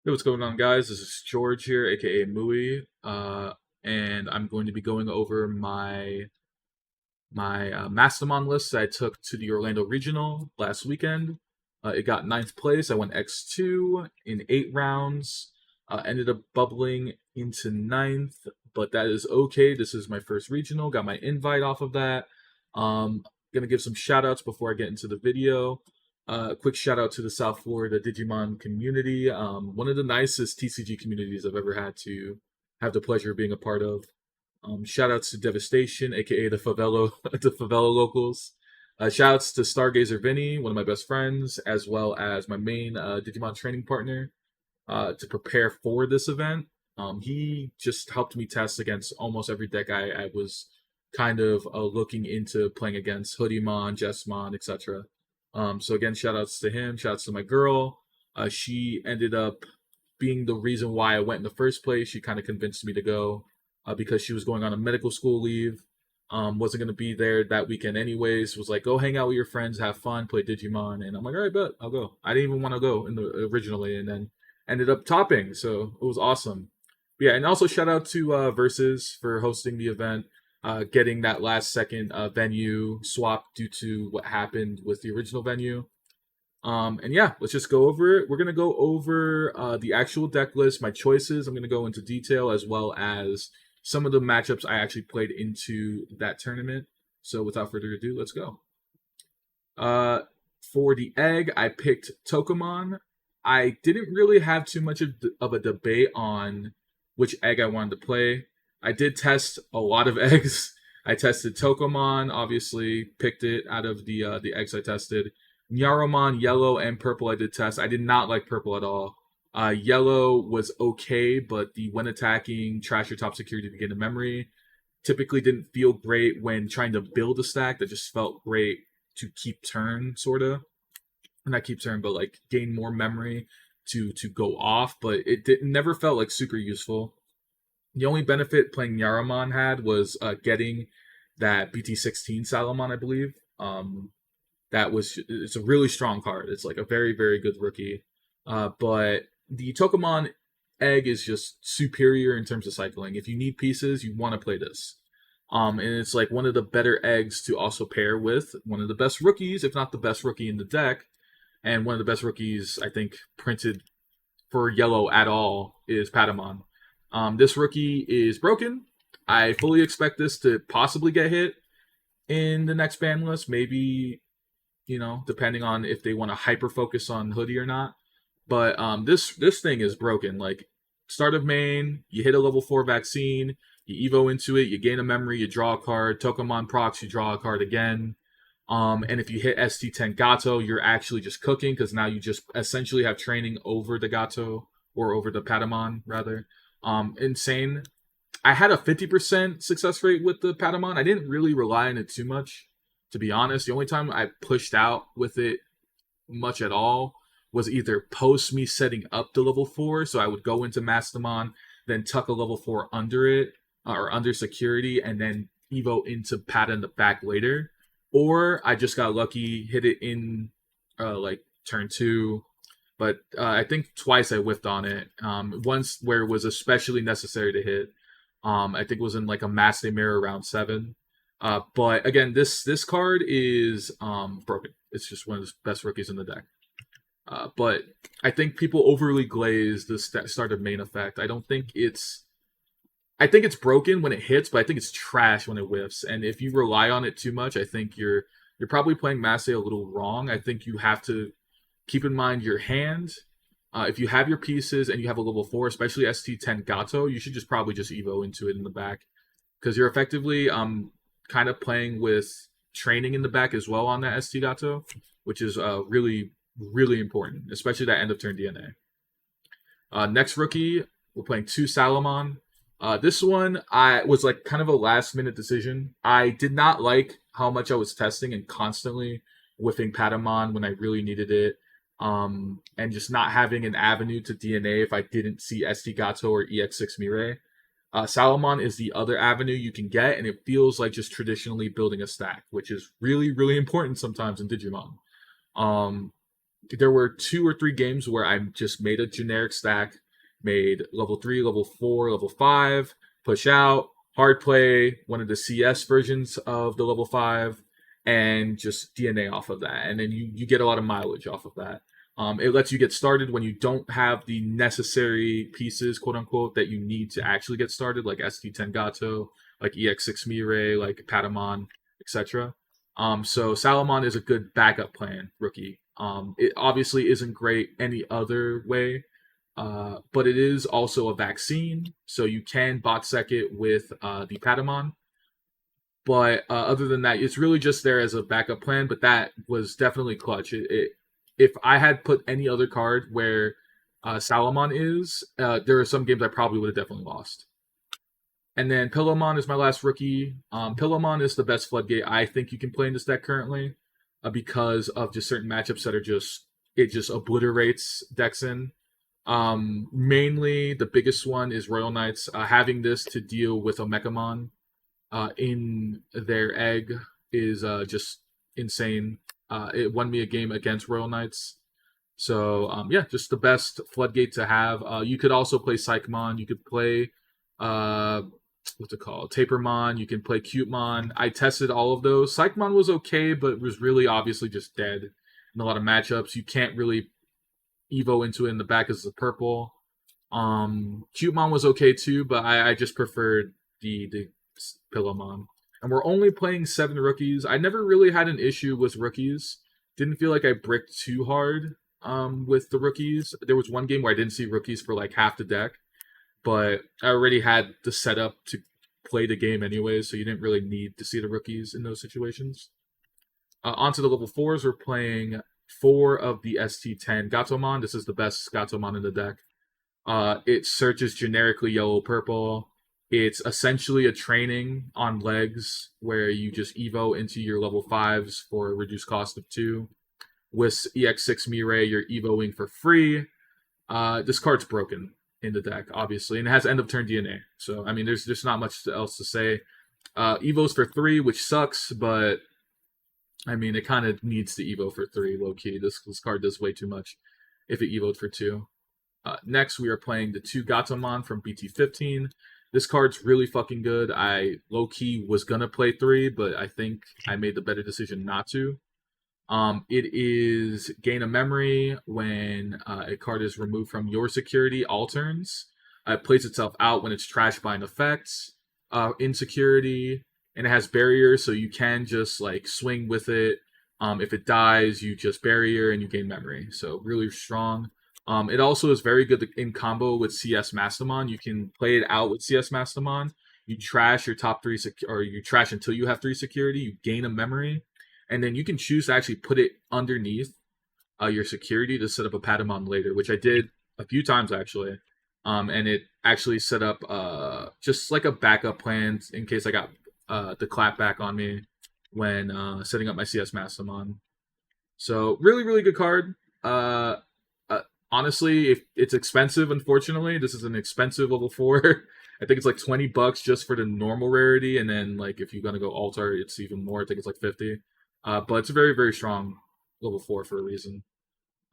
Hey, what's going on, guys? This is George here, aka Mui, and I'm going to be going over my Mastemon list that I took to the Orlando Regional last weekend. It got ninth place. I went X2 in 8 rounds. Ended up bubbling into ninth, but that is okay. This is my first regional. Got my invite off of that. Gonna give some shout outs before I get into the video. Quick shout out to the South Florida Digimon community. One of the nicest TCG communities I've ever had to have the pleasure of being a part of. Shout outs to Devastation, aka the Favela, the Favela locals. Shout outs to Stargazer Vinny, one of my best friends, as well as my main Digimon training partner to prepare for this event. He just helped me test against almost every deck I was kind of looking into playing against: Hoodiemon, Jesmon, etc. So again, shout outs to him. Shout outs to my girl. She ended up being the reason why I went in the first place. She kind of convinced me to go because she was going on a medical school leave. Wasn't going to be there that weekend anyways. Was like, go hang out with your friends, have fun, play Digimon. And I'm like, all right, bet, I'll go. I didn't even want to go originally, and then ended up topping. So it was awesome. But yeah, and also shout out to Versus for hosting the event. Getting that last second venue swap due to what happened with the original venue. And yeah, let's just go over it. We're going to go over the actual deck list, my choices. I'm going to go into detail as well as some of the matchups I actually played into that tournament. So without further ado, let's go. For the egg, I picked Tokomon. I didn't really have too much of a debate on which egg I wanted to play. I did test a lot of eggs. I tested Tokomon, obviously, picked it out of the eggs I tested. Nyaromon, yellow, and purple I did test. I did not like purple at all. Yellow was okay, but the when attacking, trash your top security to gain a memory typically didn't feel great when trying to build a stack. That just felt great to keep turn, sort of. Not keep turn, but like gain more memory to go off. But it never felt like super useful. The only benefit playing Yaramon had was getting that BT16 Salamon, I believe. It's a really strong card. It's like a very, very good rookie. But the Tokomon egg is just superior in terms of cycling. If you need pieces, you want to play this. And it's like one of the better eggs to also pair with one of the best rookies, if not the best rookie in the deck. And one of the best rookies, I think, printed for yellow at all is Patamon. This rookie is broken. I fully expect this to possibly get hit in the next ban list. Maybe, depending on if they want to hyper focus on Hudie or not. But this thing is broken. Like, start of main, you hit a level 4 vaccine, you evo into it, you gain a memory, you draw a card. Tokomon procs, you draw a card again. And if you hit ST10 Gato, you're actually just cooking because now you just essentially have training over the Gato or over the Patamon rather. Insane. I had a 50% success rate with the Patamon. I didn't really rely on it too much, to be honest. The only time I pushed out with it much at all was either post me setting up the level 4, so I would go into Mastemon, then tuck a level 4 under it, or under security, and then evo into Pat in the back later. Or I just got lucky, hit it in like turn 2, but I think twice I whiffed on it. Once where it was especially necessary to hit. I think it was in like a Maste mirror round 7. But again, this card is broken. It's just one of the best rookies in the deck. But I think people overly glaze the start of main effect. I think it's broken when it hits, but I think it's trash when it whiffs. And if you rely on it too much, I think you're probably playing Maste a little wrong. I think you have to keep in mind your hand. If you have your pieces and you have a level 4, especially ST10 Gato, you should probably just evo into it in the back. Because you're effectively kind of playing with training in the back as well on that ST Gato, which is really, really important, especially that end of turn DNA. Next rookie, we're playing 2 Salamon. This one I was like kind of a last minute decision. I did not like how much I was testing and constantly whiffing Patamon when I really needed it. And just not having an avenue to DNA if I didn't see ST Gato or EX6 Mirai. Salamon is the other avenue you can get, and it feels like just traditionally building a stack, which is really, really important sometimes in Digimon. there were 2 or 3 games where I just made a generic stack, made level 3, level 4, level 5, push out, hard play, one of the CS versions of the level 5, and just DNA off of that. And then you get a lot of mileage off of that. It lets you get started when you don't have the necessary pieces, quote unquote, that you need to actually get started, like ST10 Gato, like EX6 Mirai, like Patamon, etc. So Salamon is a good backup plan rookie. It obviously isn't great any other way, but it is also a vaccine, so you can bot sec it with the Patamon. But other than that, it's really just there as a backup plan. But that was definitely clutch. If I had put any other card where Salamon is, there are some games I probably would have definitely lost. And then Pillowmon is my last rookie. Pillowmon is the best floodgate I think you can play in this deck currently, because of just certain matchups that are it just obliterates decks in. Mainly the biggest one is Royal Knights. Having this to deal with Omegamon in their egg is just insane. It won me a game against Royal Knights. So yeah, just the best floodgate to have. You could also play Psychmon. You could play what's it called? Tapermon. You can play Cutemon. I tested all of those. Psychmon was okay, but was really obviously just dead in a lot of matchups. You can't really Evo into it in the back because it's purple. Cutemon was okay too, but I just preferred the Pillowmon. And we're only playing 7 rookies. I never really had an issue with rookies. Didn't feel like I bricked too hard with the rookies. There was one game where I didn't see rookies for like half the deck, but I already had the setup to play the game anyway, so you didn't really need to see the rookies in those situations. Onto the level 4s, we're playing 4 of the ST10 Gatomon. This is the best Gatomon in the deck. It searches generically yellow-purple. It's essentially a training on legs where you just Evo into your level 5s for a reduced cost of 2. With EX6 Mirai, you're Evoing for free. This card's broken in the deck, obviously, and it has end of turn DNA. So, I mean, there's just not much else to say. Evos for 3, which sucks, but I mean, it kind of needs to Evo for 3, low-key. This card does way too much if it Evoed for 2. Next, we are playing the 2 Gatomon from BT15. This card's really fucking good. I low-key was going to play 3, but I think I made the better decision not to. It is gain a memory when a card is removed from your security all turns. It plays itself out when it's trashed by an effect in security, and it has barrier, so you can just like swing with it. If it dies, you just barrier and you gain memory. So really strong. It also is very good in combo with CS Mastemon. You can play it out with CS Mastemon. You trash your top 3 or you trash until you have 3 security. You gain a memory, and then you can choose to actually put it underneath your security to set up a Patamon later, which I did a few times actually. And it actually set up just like a backup plan in case I got the clap back on me when setting up my CS Mastemon. So really, really good card. Honestly, if it's expensive, unfortunately, this is an expensive level 4. I think it's like $20 just for the normal rarity, and then like if you're gonna go altar, it's even more. I think it's like 50. But it's a very, very strong level 4 for a reason.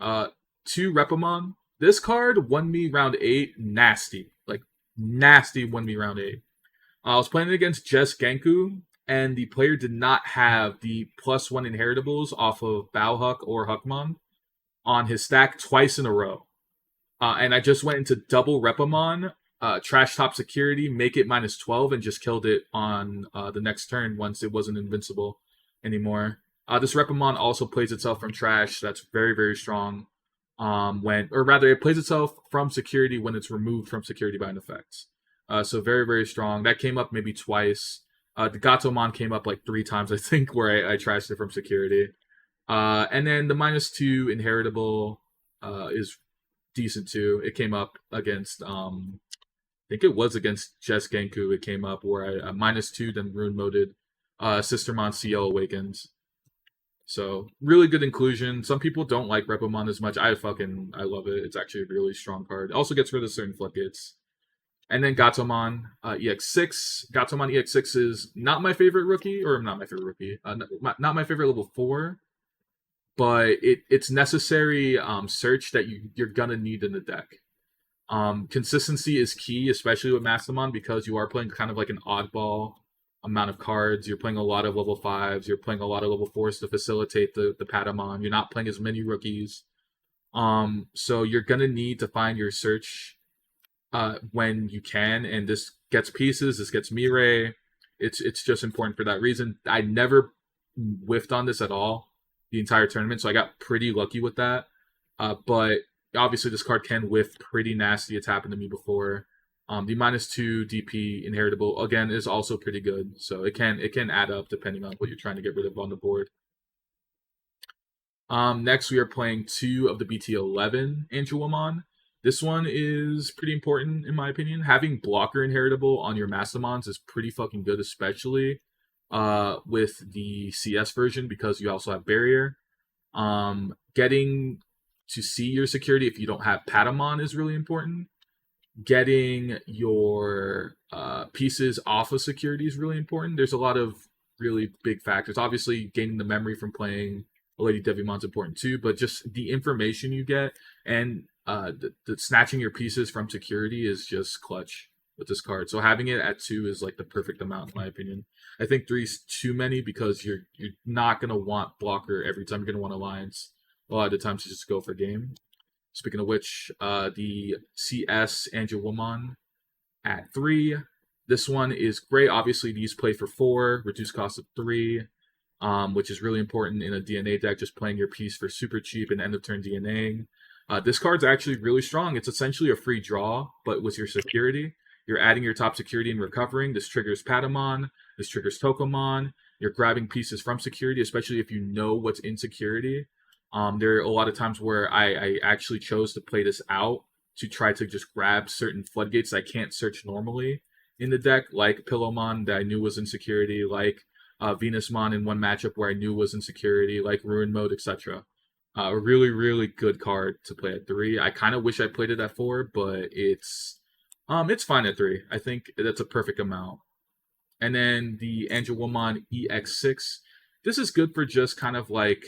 2 Repamon. This card won me round 8. Nasty. Like, nasty won me round 8. I was playing against Jess Genku, and the player did not have the +1 inheritables off of Bowhuck or Huckmon on his stack twice in a row. And I just went into double Repamon, trash top security, make it -12, and just killed it on the next turn once it wasn't invincible anymore. This Repamon also plays itself from trash. That's very, very strong. It plays itself from security when it's removed from security by an effect. So very, very strong. That came up maybe twice. The Gatomon came up like 3 times, I think, where I trashed it from security. And then the -2 inheritable is decent too. It came up against, I think it was against Jess Genku. It came up where I -2 then rune moded Sistermon CL Awakens. So really good inclusion. Some people don't like Repamon as much. I love it. It's actually a really strong card. It also gets rid of certain floodgates. And then Gatomon EX6. Gatomon EX6 is not my favorite rookie, or not my favorite rookie. Not my favorite level 4. but it's necessary search that you're gonna need in the deck. Consistency is key, especially with Mastemon, because you are playing kind of like an oddball amount of cards. You're playing a lot of level 5s. You're playing a lot of level 4s to facilitate the Patamon. You're not playing as many rookies. So you're gonna need to find your search when you can, and this gets pieces. This gets Mirai. It's just important for that reason. I never whiffed on this at all the entire tournament, so I got pretty lucky with that. But obviously, this card can whiff pretty nasty. It's happened to me before. The -2 DP inheritable again is also pretty good, so it can add up depending on what you're trying to get rid of on the board. Next, we are playing 2 of the BT11 Angelomon. This one is pretty important, in my opinion. Having blocker inheritable on your Mastemons is pretty fucking good, especially with the CS version, because you also have barrier. Getting to see your security if you don't have Patamon is really important. Getting your pieces off of security is really important. There's a lot of really big factors. Obviously, gaining the memory from playing a Lady Devimon's important too, but just the information you get and the snatching your pieces from security is just clutch with this card. So having it at 2 is like the perfect amount, in my opinion. I think 3 is too many because you're not gonna want blocker every time. You're gonna want alliance a lot of the times to just go for game. Speaking of which, the CS Angelomon at 3. This one is great. Obviously, these play for 4, reduced cost of 3, which is really important in a DNA deck, just playing your piece for super cheap and end of turn DNAing. This card's actually really strong. It's essentially a free draw, but with your security. You're adding your top security and recovering. This triggers Patamon. This triggers Tokomon. You're grabbing pieces from security, especially if you know what's in security. There are a lot of times where I actually chose to play this out to try to just grab certain floodgates I can't search normally in the deck, like Pillowmon that I knew was in security, like Venusmon in one matchup where I knew was in security, like Ruin Mode, etc. A really, really good card to play at 3. I kind of wish I played it at 4, but it's fine at 3. I think that's a perfect amount. And then the Angelomon EX6. This is good for just kind of like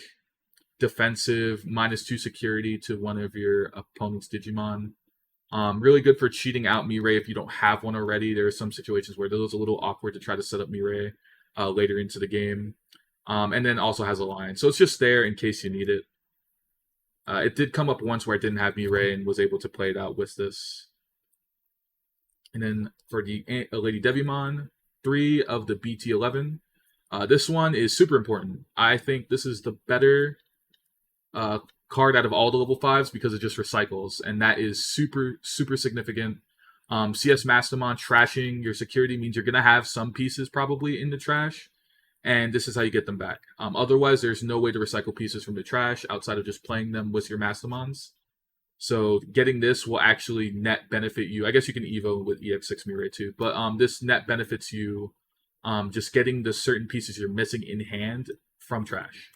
defensive -2 security to one of your opponent's Digimon. Really good for cheating out Mirai if you don't have one already. There are some situations where it was a little awkward to try to set up Mirai later into the game. And then also has Alliance. So it's just there in case you need it. It did come up once where I didn't have Mirai and was able to play it out with this. And then for the Lady Devimon, 3 of the BT11. This one is super important. I think this is the better card out of all the level 5s because it just recycles, and that is super, super significant. CS Mastemon trashing your security means you're going to have some pieces probably in the trash, and this is how you get them back. Otherwise, there's no way to recycle pieces from the trash outside of just playing them with your Mastemons. So getting this will actually net benefit you. I guess you can Evo with EX6 Mirai too, but this net benefits you just getting the certain pieces you're missing in hand from trash.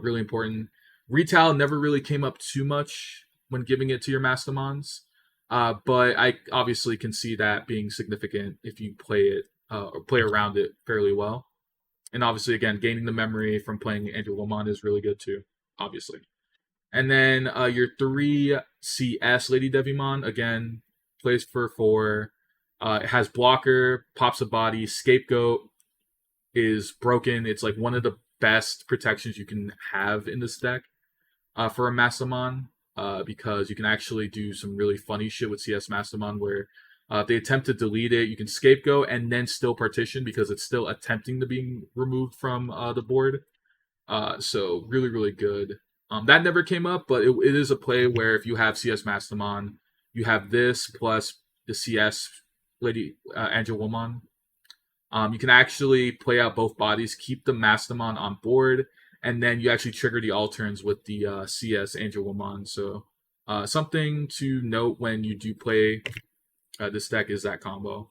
Really important. Retail never really came up too much when giving it to your Mastemons, but I obviously can see that being significant if you play it or play around it fairly well. And obviously, again, gaining the memory from playing Angelomon is really good too, obviously. And then your 3 CS Lady Devimon, again, plays for 4. It has blocker, pops a body, scapegoat is broken. It's like one of the best protections you can have in this deck for a Mastemon, because you can actually do some really funny shit with CS Mastemon where if they attempt to delete it, you can scapegoat and then still partition because it's still attempting to be removed from the board. So really, really good. That never came up, but it is a play where if you have CS Mastemon, you have this plus the CS Lady Angelomon. You can actually play out both bodies, keep the Mastemon on board, and then you actually trigger the all turns with the CS Angelomon. So something to note when you do play this deck is that combo.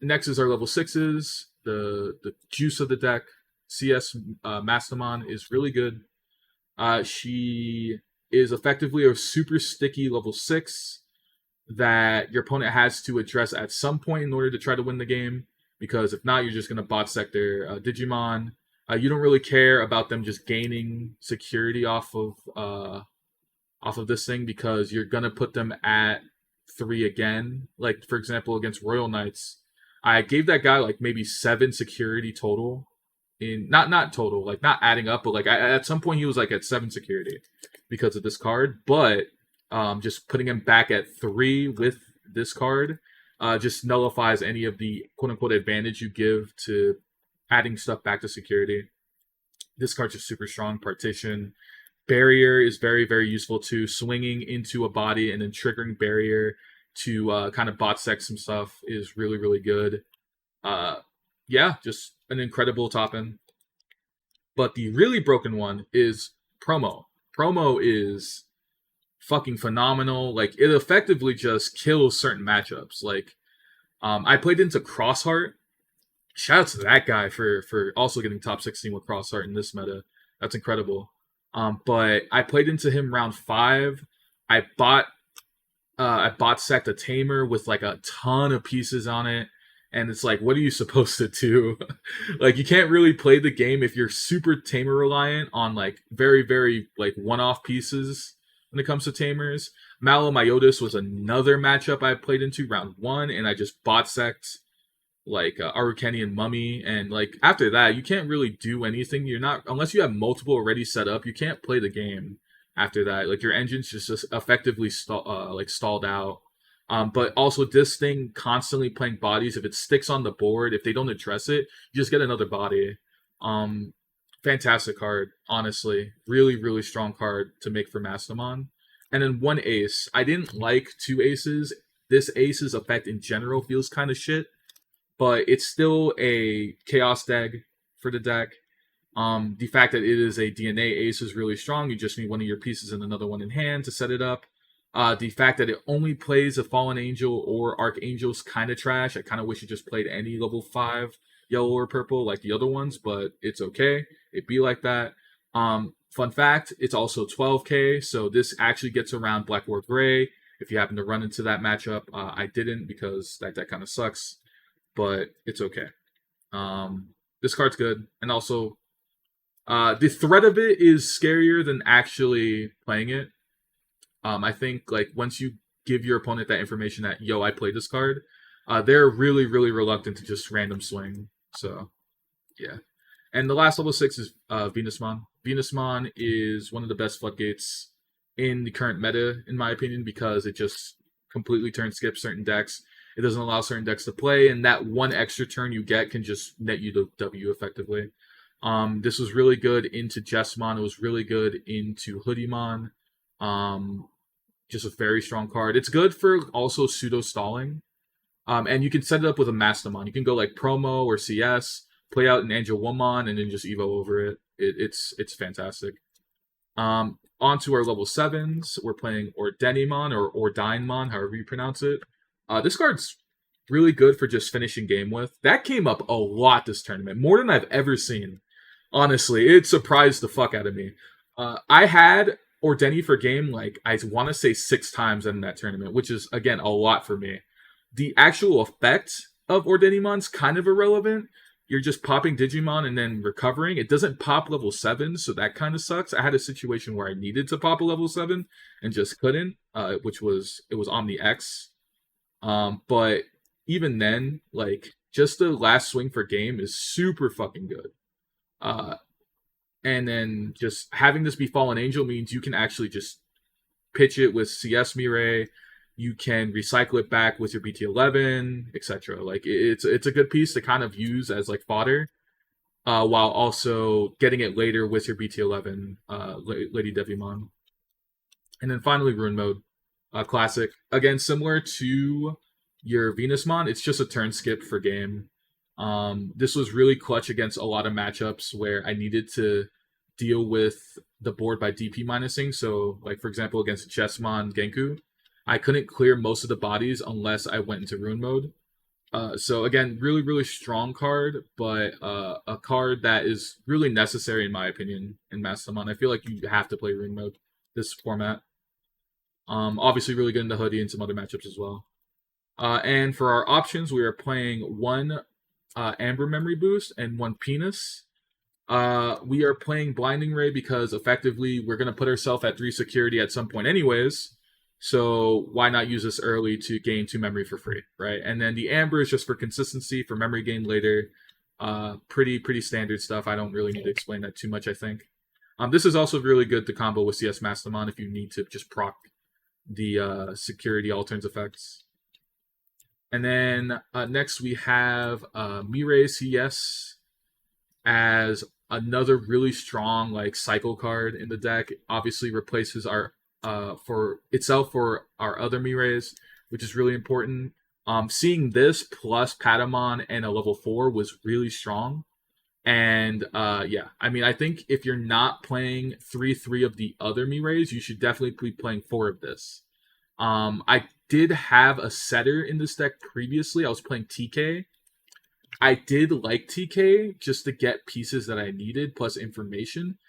Next is our level 6s, the juice of the deck. CS Mastemon is really good. She is effectively a super sticky level 6 that your opponent has to address at some point in order to try to win the game. Because if not, you're just going to bot sector Digimon. You don't really care about them just gaining security off of this thing because you're gonna put them at 3 again. Like for example, against Royal Knights, I gave that guy like maybe 7 security total. In not total, like not adding up, but like at some point he was like at 7 security because of this card. But just putting him back at 3 with this card just nullifies any of the quote unquote advantage you give to adding stuff back to security. This card's just super strong. Partition. Barrier is very, very useful too. Swinging into a body and then triggering barrier to kind of bot sec some stuff is really, really good. Yeah, just an incredible top end. But the really broken one is promo. Promo is fucking phenomenal. Like it effectively just kills certain matchups. Like I played into Crossheart. Shout out to that guy for also getting top 16 with Crossheart in this meta. That's incredible. But I played into him round 5. I bought sacked a tamer with like a ton of pieces on it. And it's like, what are you supposed to do? Like, you can't really play the game if you're super tamer reliant on like very, very like one-off pieces when it comes to tamers. Myotis was another matchup I played into round 1, and I just bot sacked like Arukeni and Mummy, and like after that, you can't really do anything. You're not unless you have multiple already set up. You can't play the game after that. Like your engine's just effectively stalled out. But also this thing constantly playing bodies. If it sticks on the board, if they don't address it, you just get another body. Um, Fantastic card, honestly. Really, really strong card to make for Mastemon. And then 1 ace. I didn't like 2 aces. This ace's effect in general feels kind of shit, but it's still a chaos deck for the deck. The fact that it is a DNA ace is really strong. You just need one of your pieces and another one in hand to set it up. The fact that it only plays a Fallen Angel or Archangel's kind of trash. I kind of wish it just played any level 5 yellow or purple like the other ones, but it's okay. It be like that. Fun fact, it's also 12k, so this actually gets around Black War Gray. If you happen to run into that matchup, I didn't because that deck kind of sucks, but it's okay. This card's good, and also the threat of it is scarier than actually playing it. I think like once you give your opponent that information that yo, I played this card, they're really, really reluctant to just random swing. So yeah. And the last level 6 is Venusmon. Venusmon is one of the best floodgates in the current meta, in my opinion, because it just completely turn skips certain decks. It doesn't allow certain decks to play, and that one extra turn you get can just net you the W effectively. This was really good into Jesmon. It was really good into Hudiemon. Just a very strong card. It's good for also pseudo stalling. And you can set it up with a Mastemon. You can go like promo or CS, play out an Angel Woman, and then just Evo over it. It's fantastic. On to our level 7s. We're playing Ordenimon or Ordinemon, however you pronounce it. This card's really good for just finishing game with. That came up a lot this tournament, more than I've ever seen. Honestly, it surprised the fuck out of me. I had Ordeni for game, like, I want to say 6 times in that tournament, which is, again, a lot for me. The actual effect of Ordenimon's kind of irrelevant. You're just popping Digimon and then recovering. It doesn't pop level 7, so that kind of sucks. I had a situation where I needed to pop a level 7 and just couldn't, which was, it was Omni X. But even then, like, just the last swing for game is super fucking good. And then just having this be Fallen Angel means you can actually just pitch it with CS Mirai. You can recycle it back with your BT11, etc. Like it's a good piece to kind of use as like fodder, while also getting it later with your BT11, Lady Devimon. And then finally Rune Mode, classic. Again, similar to your Venusmon, it's just a turn skip for game. This was really clutch against a lot of matchups where I needed to deal with the board by DP minusing. So, like for example, against Jesmon Genku, I couldn't clear most of the bodies unless I went into Rune Mode. So again, really, really strong card, but a card that is really necessary in my opinion in Mastemon. I feel like you have to play Rune Mode this format. Obviously, really good into Hudie and some other matchups as well. And for our options, we are playing 1 Amber Memory Boost and 1 Penis. We are playing Blinding Ray because effectively we're going to put ourselves at 3 security at some point anyways. So why not use this early to gain 2 memory for free, right? And then the Amber is just for consistency, for memory gain later. Pretty standard stuff. I don't really need to explain that too much, I think. This is also really good to combo with CS Mastemon if you need to just proc the security alternates effects. And then next we have Mirei CS as another really strong like cycle card in the deck. It obviously replaces our for our other Mireis, which is really important. Seeing this plus Patamon and a level 4 was really strong. And yeah, I mean, I think if you're not playing 3 of the other Mireis, you should definitely be playing 4 of this. I did have a setter in this deck previously. I was playing TK. I did like TK just to get pieces that I needed plus information,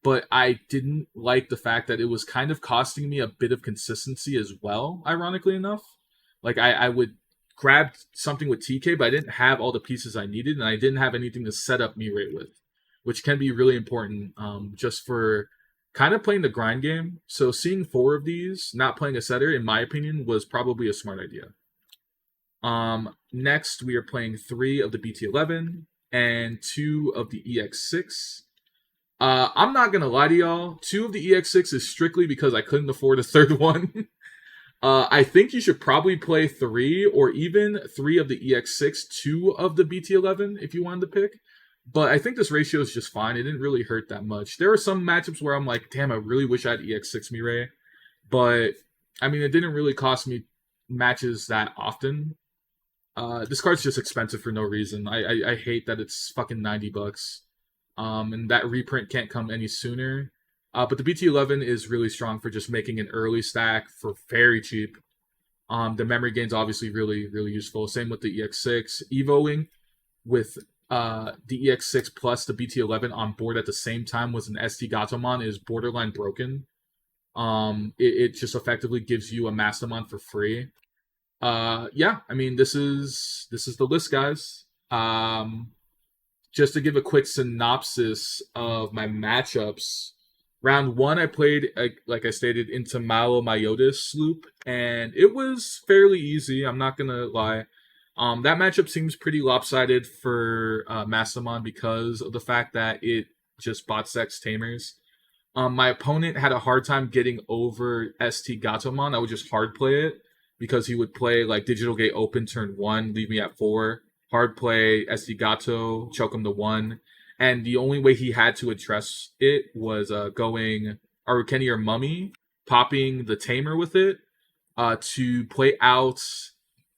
but I didn't like the fact that it was kind of costing me a bit of consistency as well, ironically enough. Like, I would grab something with TK, but I didn't have all the pieces I needed, and I didn't have anything to set up Mirei with, which can be really important just for kind of playing the grind game. So seeing 4 of these, not playing a setter, in my opinion, was probably a smart idea. Next, we are playing 3 of the BT11 and 2 of the EX6. I'm not gonna lie to y'all. 2 of the EX6 is strictly because I couldn't afford a third one. I think you should probably play 3 or even 3 of the EX6, 2 of the BT11 if you wanted to pick. But I think this ratio is just fine. It didn't really hurt that much. There are some matchups where I'm like, damn, I really wish I had EX6 Mirei. But, I mean, it didn't really cost me matches that often. This card's just expensive for no reason. I hate that it's fucking $90. And that reprint can't come any sooner. But the BT11 is really strong for just making an early stack for very cheap. The memory gain's obviously really useful. Same with the EX6. Evoing with the EX6 plus the BT11 on board at the same time was an ST Gatomon is borderline broken. It just effectively gives you a Mastemon for free. Yeah, I mean this is the list, guys. Just to give a quick synopsis of my matchups. Round 1, I played, like I stated, into Malo Myotis loop, and it was fairly easy. I'm not gonna lie. That matchup seems pretty lopsided for Mastemon because of the fact that it just bot sex Tamers. My opponent had a hard time getting over ST Gatomon. I would just hard play it because he would play like Digital Gate Open turn 1, leave me at 4. Hard play ST Gato, choke him to 1. And the only way he had to address it was going Arukeni or Mummy, popping the Tamer with it to play out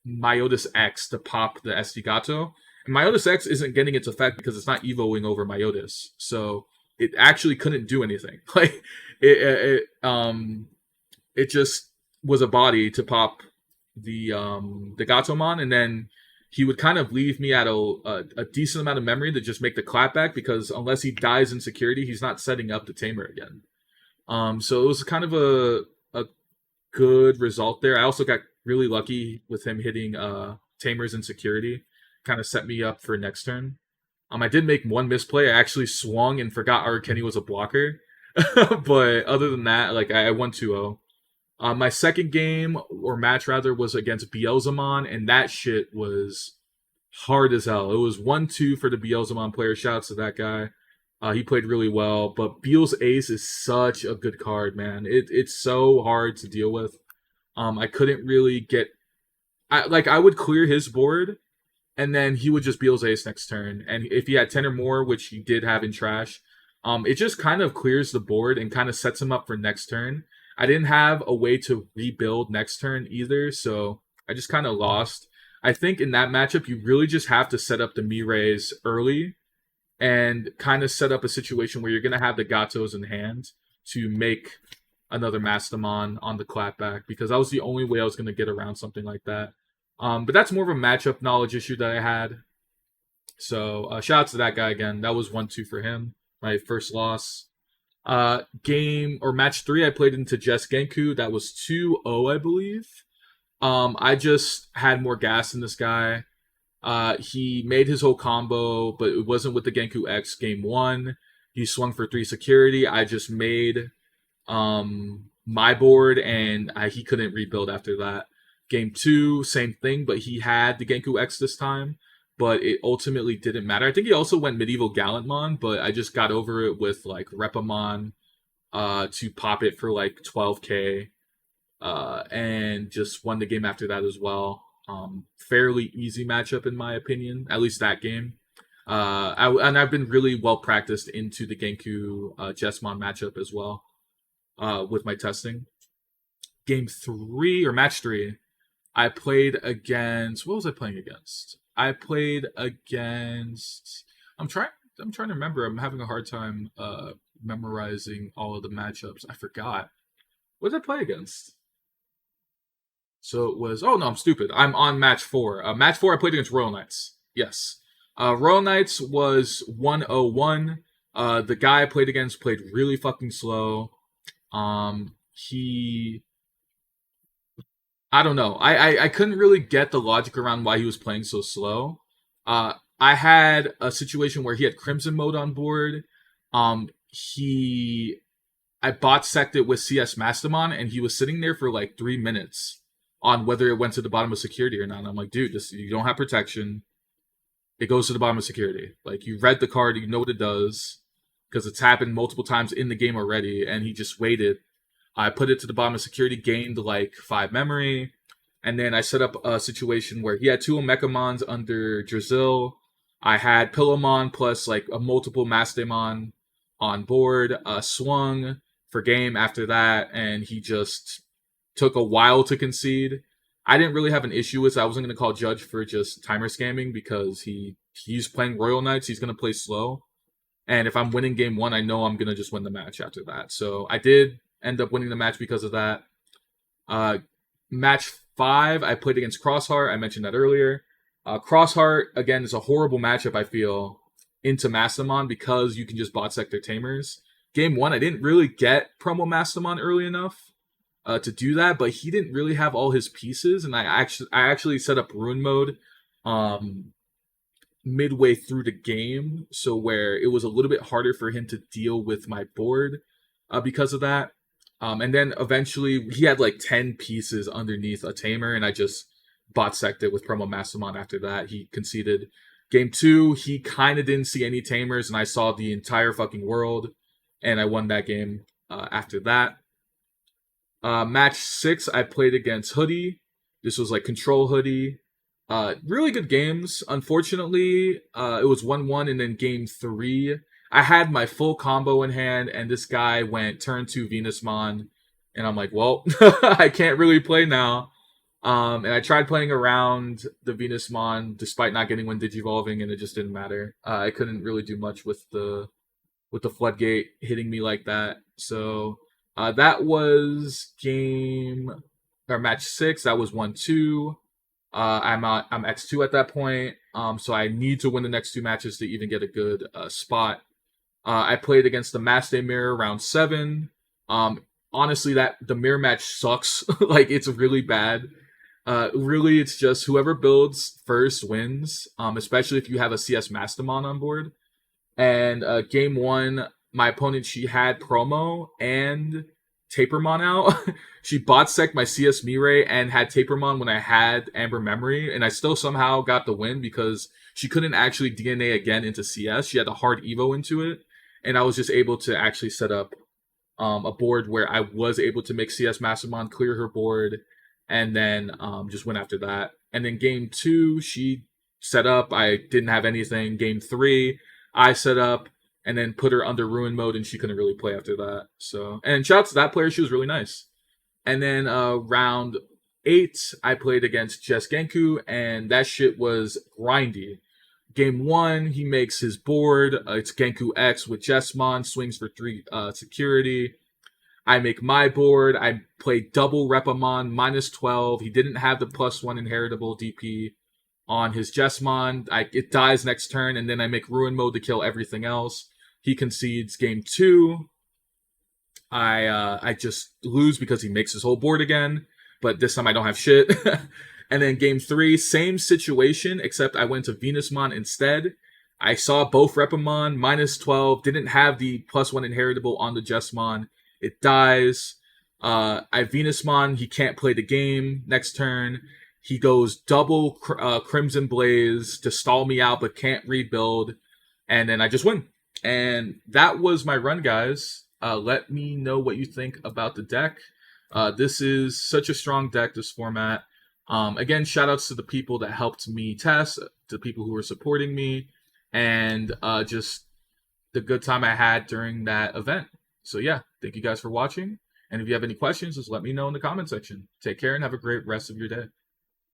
Myotis X to pop the SD Gato. And Myotis X isn't getting its effect because it's not evoing over Myotis. So it actually couldn't do anything. Like it just was a body to pop the Gatomon, and then he would kind of leave me at a decent amount of memory to just make the clapback because unless he dies in security, he's not setting up the Tamer again. So it was kind of a good result there. I also got really lucky with him hitting Tamers in security. Kind of set me up for next turn. I did make one misplay. I actually swung and forgot Arukeni was a blocker. But other than that, like I won 2-0. My second game, or match rather, was against Beelzemon, and that shit was hard as hell. It was 1-2 for the Beelzemon player. Shouts to that guy. He played really well, but Beelze Ace is such a good card, man. It's so hard to deal with. I couldn't really get... I would clear his board, and then he would just Beelze Ace next turn. And if he had 10 or more, which he did have in trash, it just kind of clears the board and kind of sets him up for next turn. I didn't have a way to rebuild next turn either, so I just kind of lost. I think in that matchup, you really just have to set up the Mireis early and kind of set up a situation where you're going to have the Gatos in hand to make another Mastemon on the clapback, because that was the only way I was going to get around something like that. But that's more of a matchup knowledge issue that I had. So shout out to that guy again. That was 1-2 for him, my first loss. Game or match 3, I played into Jess Genku. That was 2-0, I believe. I just had more gas than this guy. He made his whole combo, but it wasn't with the Genku X game one. He swung for 3 security. I just made my board, and he couldn't rebuild after that. Game two, same thing, but he had the Genku X this time, but it ultimately didn't matter. I think he also went Medieval Gallantmon, but I just got over it with like Repamon to pop it for like 12k, and just won the game after that as well. Fairly easy matchup in my opinion, at least that game. And I've been really well practiced into the Genku Jesmon matchup as well with my testing. Game three or match three, I played against. What was I playing against? I played against. I'm trying. I'm trying to remember. I'm having a hard time memorizing all of the matchups. I forgot. What did I play against? So it was. Oh no, I'm stupid. I'm on match four. Match four, I played against Royal Knights. Yes. Royal Knights was 101. The guy I played against played really fucking slow. He. I don't know. I couldn't really get the logic around why he was playing so slow. I had a situation where he had Crimson mode on board. I bot sected it with CS Mastemon, and he was sitting there for like 3 minutes on whether it went to the bottom of security or not. And I'm like, dude, you don't have protection. It goes to the bottom of security. Like, you read the card, you know what it does, because it's happened multiple times in the game already, and he just waited. I put it to the bottom of security, gained like 5 memory, and then I set up a situation where he had 2 Omekamons under Drizzle. I had Pillowmon plus like a multiple Mastemon on board, swung for game after that, and he just took a while to concede. I didn't really have an issue with it. I wasn't going to call Judge for just timer scamming because he's playing Royal Knights. He's going to play slow. And if I'm winning game one, I know I'm going to just win the match after that. So I did end up winning the match because of that. Match 5, I played against Crossheart. I mentioned that earlier. Crossheart, again, is a horrible matchup, I feel, into Mastemon because you can just bot sector Tamers. Game 1, I didn't really get promo Mastemon early enough to do that, but he didn't really have all his pieces, and I actually set up Ruin mode midway through the game, so where it was a little bit harder for him to deal with my board because of that. And then eventually he had like 10 pieces underneath a Tamer, and I just bot sected with promo Mastemon after that. He conceded. Game 2, he kind of didn't see any Tamers, and I saw the entire fucking world, and I won that game after that. Match 6, I played against Hudie. This was like Control Hudie. Really good games. Unfortunately, it was 1-1, and then game 3, I had my full combo in hand, and this guy went turn 2 Venusmon, and I'm like, well, I can't really play now. And I tried playing around the Venusmon despite not getting one Digivolving, and it just didn't matter. I couldn't really do much with the Floodgate hitting me like that. So that was match 6. That was 1-2. I'm X2 at that point. So I need to win the next 2 matches to even get a good spot. I played against the Maste Mirror round 7. Honestly, the mirror match sucks. Like, it's really bad. Really, it's just whoever builds first wins, especially if you have a CS Mastemon on board. And game 1, my opponent, she had promo and Tapermon out. She bot sec my CS Mirai and had Tapermon when I had Amber Memory, and I still somehow got the win because she couldn't actually DNA again into CS. She had a hard Evo into it, and I was just able to actually set up a board where I was able to make CS Mastemon clear her board, and then just win after that. And then game 2, she set up. I didn't have anything. Game 3, I set up and then put her under Ruin mode, and she couldn't really play after that. So, and shout out to that player. She was really nice. And then round 8, I played against Jess Genku, and that shit was grindy. Game 1, he makes his board. It's Genku X with Jesmon, swings for 3 security. I make my board. I play double Repamon, -12. He didn't have the +1 inheritable DP on his Jesmon. It dies next turn, and then I make Ruin mode to kill everything else. He concedes. Game 2, I just lose because he makes his whole board again, but this time I don't have shit. And then game 3, same situation, except I went to Venusmon instead. I saw both Repamon, -12, didn't have the +1 inheritable on the Jesmon. It dies. I Venusmon, he can't play the game next turn. He goes double Crimson Blaze to stall me out, but can't rebuild. And then I just win. And that was my run, guys. Let me know what you think about the deck. This is such a strong deck, this format. Again, shout outs to the people that helped me test, to the people who were supporting me, and just the good time I had during that event. So yeah, thank you guys for watching. And if you have any questions, just let me know in the comment section. Take care and have a great rest of your day.